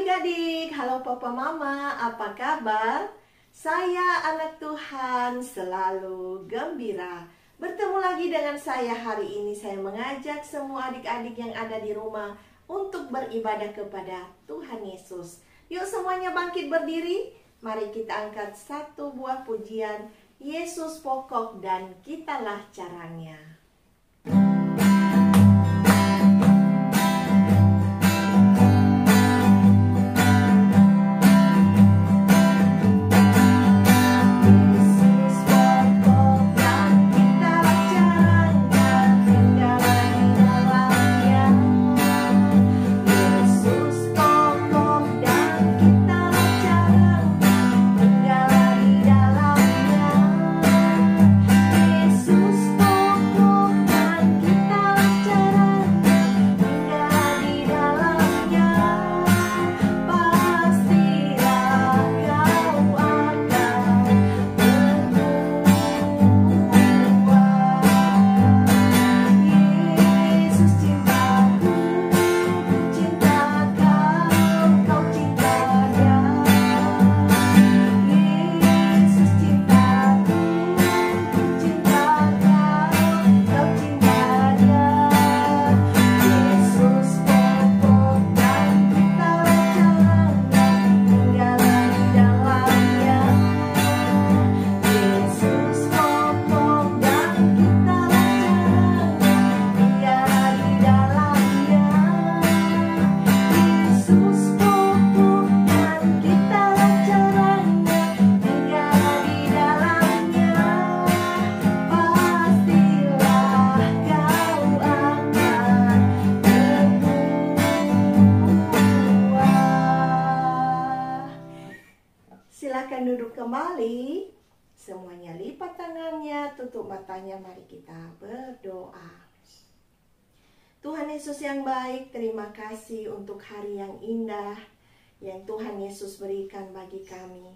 adik-adik, halo papa mama, apa kabar? Saya anak Tuhan selalu gembira. Bertemu lagi dengan saya hari ini. Saya mengajak semua adik-adik yang ada di rumah untuk beribadah kepada Tuhan Yesus. Yuk semuanya bangkit berdiri. Mari kita angkat satu buah pujian, Yesus pokok dan kitalah caranya. Silakan duduk kembali. Semuanya lipat tangannya, tutup matanya, mari kita berdoa. Tuhan Yesus yang baik, terima kasih untuk hari yang indah yang Tuhan Yesus berikan bagi kami.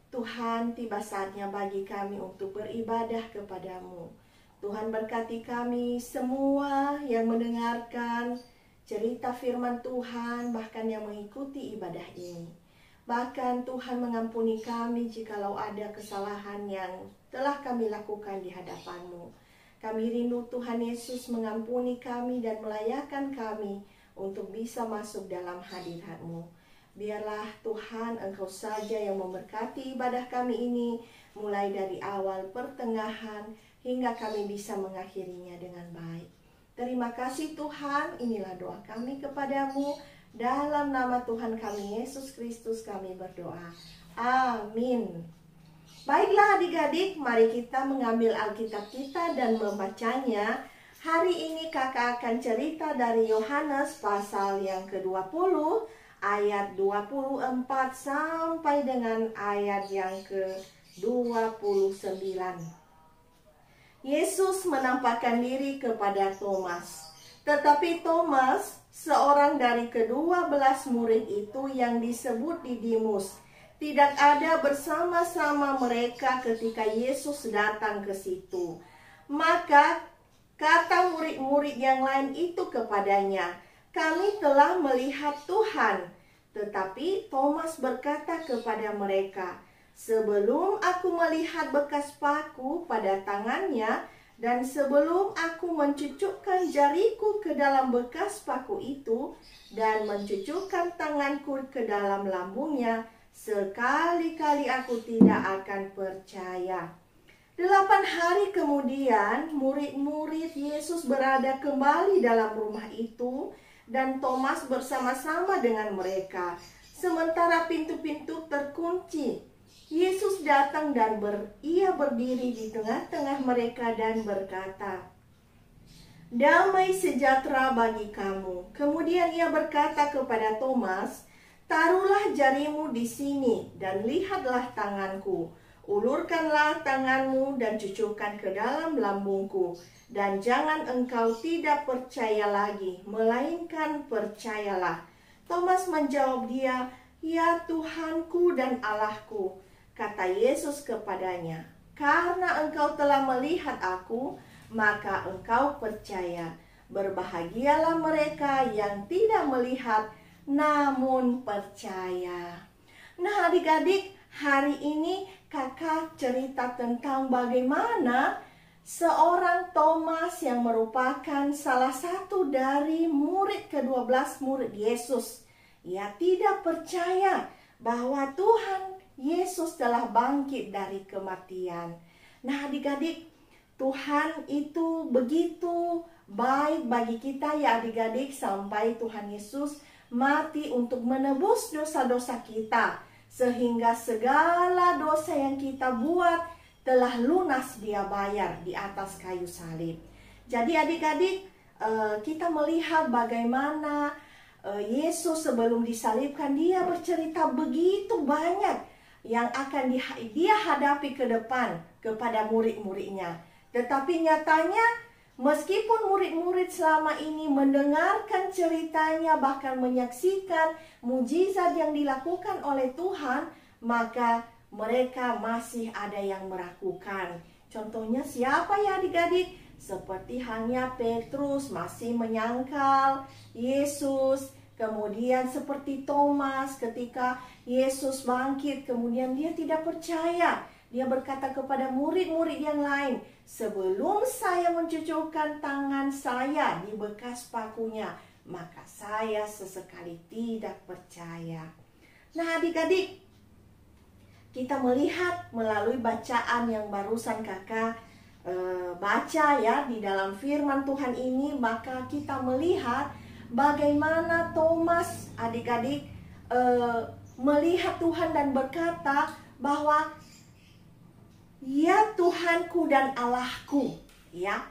Tuhan, tiba saatnya bagi kami untuk beribadah kepadamu. Tuhan berkati kami semua yang mendengarkan cerita firman Tuhan, bahkan yang mengikuti ibadah ini. Bahkan Tuhan mengampuni kami jikalau ada kesalahan yang telah kami lakukan di hadapan-Mu. Kami rindu Tuhan Yesus mengampuni kami dan melayakkan kami untuk bisa masuk dalam hadirat-Mu. Biarlah Tuhan Engkau saja yang memberkati ibadah kami ini, mulai dari awal, pertengahan, hingga kami bisa mengakhirinya dengan baik. Terima kasih Tuhan, inilah doa kami kepadamu. Dalam nama Tuhan kami Yesus Kristus kami berdoa. Amin. Baiklah adik-adik, mari kita mengambil Alkitab kita dan membacanya. Hari ini kakak akan cerita dari Yohanes pasal yang ke-20, ayat 24 sampai dengan ayat yang ke-29. Yesus menampakkan diri kepada Thomas. Tetapi Thomas, seorang dari ke-12 murid itu yang disebut Didimus, tidak ada bersama-sama mereka ketika Yesus datang ke situ. Maka kata murid-murid yang lain itu kepadanya, "Kami telah melihat Tuhan." Tetapi Thomas berkata kepada mereka, "Sebelum aku melihat bekas paku pada tangannya, dan sebelum aku mencucukkan jariku ke dalam bekas paku itu, dan mencucukkan tanganku ke dalam lambungnya, sekali-kali aku tidak akan percaya." 8 hari kemudian, murid-murid Yesus berada kembali dalam rumah itu, dan Thomas bersama-sama dengan mereka. Sementara pintu-pintu terkunci, Yesus datang dan ia berdiri di tengah-tengah mereka dan berkata, "Damai sejahtera bagi kamu." Kemudian ia berkata kepada Thomas, "Taruhlah jarimu di sini dan lihatlah tanganku. Ulurkanlah tanganmu dan cucukkan ke dalam lambungku. Dan jangan engkau tidak percaya lagi, melainkan percayalah." Thomas menjawab dia, "Ya Tuhanku dan Allahku." Kata Yesus kepadanya, "Karena engkau telah melihat aku, maka engkau percaya. Berbahagialah mereka yang tidak melihat namun percaya. Nah adik-adik, hari ini kakak cerita tentang bagaimana seorang Thomas yang merupakan salah satu dari murid ke-12 murid Yesus. Ia tidak percaya bahwa Tuhan Yesus telah bangkit dari kematian. Nah adik-adik, Tuhan itu begitu baik bagi kita ya adik-adik, sampai Tuhan Yesus mati untuk menebus dosa-dosa kita. Sehingga segala dosa yang kita buat telah lunas Dia bayar di atas kayu salib. Jadi adik-adik, kita melihat bagaimana Yesus sebelum disalibkan, Dia bercerita begitu banyak yang akan Dia hadapi ke depan kepada murid-muridnya. Tetapi nyatanya meskipun murid-murid selama ini mendengarkan ceritanya, bahkan menyaksikan mujizat yang dilakukan oleh Tuhan, maka mereka masih ada yang meragukan. Contohnya siapa ya adik-adik? Seperti hanya Petrus masih menyangkal Yesus. Kemudian seperti Thomas ketika Yesus bangkit, kemudian dia tidak percaya. Dia berkata kepada murid-murid yang lain, sebelum saya mencucukkan tangan saya di bekas pakunya, maka saya sesekali tidak percaya. Nah adik-adik, kita melihat melalui bacaan yang barusan kakak baca ya di dalam firman Tuhan ini, maka kita melihat bagaimana Thomas adik-adik melihat Tuhan dan berkata bahwa ya Tuhanku dan Allahku, ya,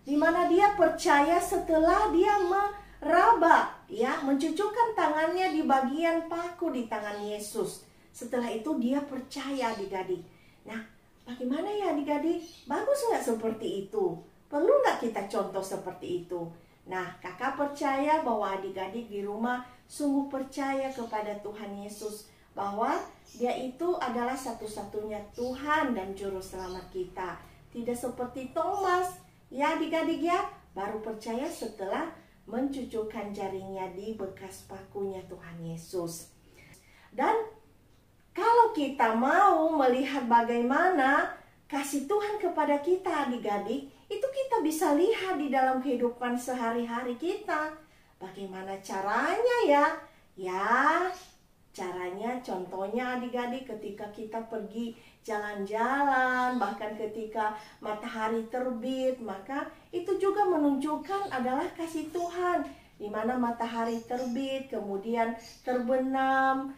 dimana dia percaya setelah dia meraba, ya, mencucukkan tangannya di bagian paku di tangan Yesus. Setelah itu dia percaya adik-adik. Nah, bagaimana ya adik-adik? Bagus nggak seperti itu? Perlu nggak kita contoh seperti itu? Nah, kakak percaya bahwa adik-adik di rumah sungguh percaya kepada Tuhan Yesus, bahwa Dia itu adalah satu-satunya Tuhan dan Juru Selamat kita. Tidak seperti Thomas, ya adik-adik ya, baru percaya setelah mencucukkan jaringnya di bekas pakunya Tuhan Yesus. Dan kalau kita mau melihat bagaimana kasih Tuhan kepada kita adik-adik, itu kita bisa lihat di dalam kehidupan sehari-hari kita. Bagaimana caranya ya? Ya, caranya contohnya adik-adik ketika kita pergi jalan-jalan, bahkan ketika matahari terbit, maka itu juga menunjukkan adalah kasih Tuhan. Di mana matahari terbit, kemudian terbenam,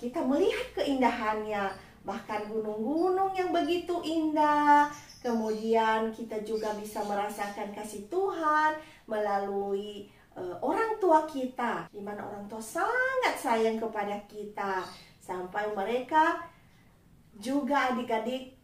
kita melihat keindahannya, bahkan gunung-gunung yang begitu indah. Kemudian kita juga bisa merasakan kasih Tuhan melalui orang tua kita, di mana orang tua sangat sayang kepada kita, sampai mereka juga adik-adik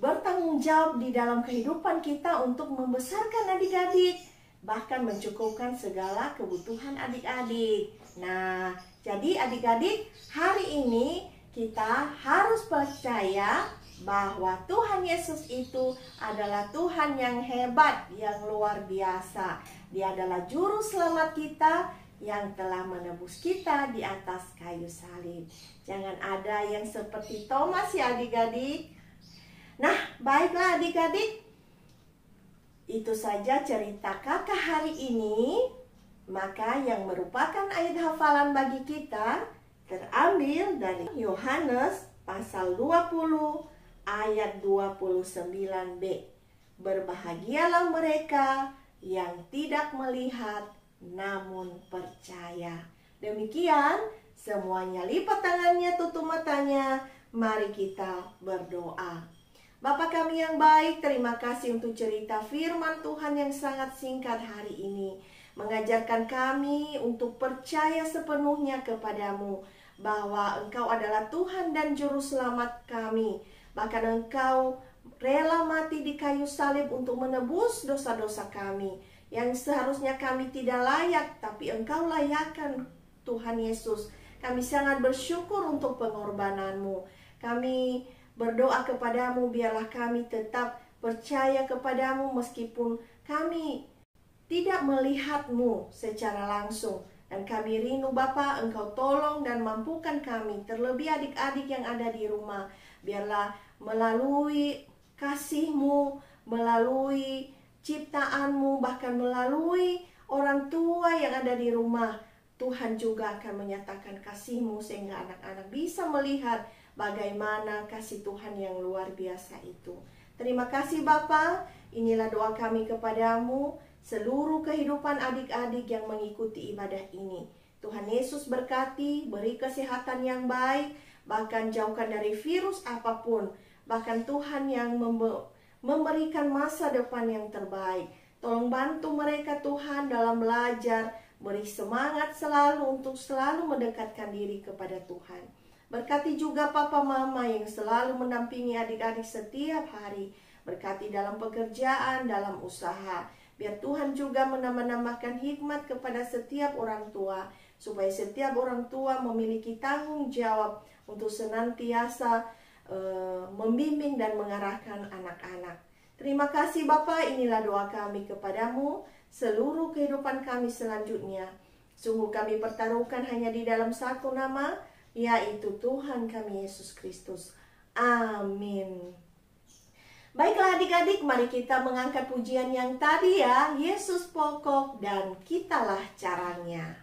bertanggung jawab di dalam kehidupan kita untuk membesarkan adik-adik, bahkan mencukupkan segala kebutuhan adik-adik. Nah, jadi adik-adik, hari ini kita harus percaya bahwa Tuhan Yesus itu adalah Tuhan yang hebat, yang luar biasa. Dia adalah juru selamat kita yang telah menebus kita di atas kayu salib. Jangan ada yang seperti Thomas ya adik-adik. Nah, baiklah adik-adik, itu saja cerita kakak hari ini. Maka yang merupakan ayat hafalan bagi kita terambil dari Yohanes pasal 20 ayat 29b. Berbahagialah mereka yang tidak melihat namun percaya. Demikian, semuanya lipat tangannya, tutup matanya. Mari kita berdoa. Bapa kami yang baik, terima kasih untuk cerita firman Tuhan yang sangat singkat hari ini. Mengajarkan kami untuk percaya sepenuhnya kepadamu, bahwa Engkau adalah Tuhan dan Juru Selamat kami. Bahkan Engkau rela mati di kayu salib untuk menebus dosa-dosa kami, yang seharusnya kami tidak layak, tapi Engkau layakkan Tuhan Yesus. Kami sangat bersyukur untuk pengorbananmu. Kami berdoa kepadamu, biarlah kami tetap percaya kepadamu meskipun kami tidak melihatmu secara langsung, Dan kami rindu Bapa, Engkau tolong dan mampukan kami, terlebih adik-adik yang ada di rumah. Biarlah melalui kasih-Mu, melalui ciptaan-Mu, bahkan melalui orang tua yang ada di rumah, Tuhan juga akan menyatakan kasih-Mu sehingga anak-anak bisa melihat bagaimana kasih Tuhan yang luar biasa itu. Terima kasih Bapa, inilah doa kami kepadamu, seluruh kehidupan adik-adik yang mengikuti ibadah ini. Tuhan Yesus berkati, beri kesehatan yang baik, bahkan jauhkan dari virus apapun. Bahkan Tuhan yang memberikan masa depan yang terbaik. Tolong bantu mereka Tuhan dalam belajar, beri semangat selalu untuk selalu mendekatkan diri kepada Tuhan. Berkati juga papa mama yang selalu mendampingi adik-adik setiap hari. Berkati dalam pekerjaan, dalam usaha. Biar Tuhan juga menambahkan hikmat kepada setiap orang tua, supaya setiap orang tua memiliki tanggung jawab untuk senantiasa membimbing dan mengarahkan anak-anak. Terima kasih Bapa, inilah doa kami kepadamu, seluruh kehidupan kami selanjutnya. Sungguh kami pertaruhkan hanya di dalam satu nama, yaitu Tuhan kami Yesus Kristus. Amin. Baiklah adik-adik, mari kita mengangkat pujian yang tadi ya. Yesus pokok dan kitalah caranya.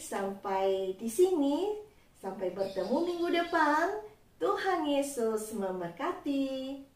Sampai di sini, sampai bertemu minggu depan. Tuhan Yesus memberkati.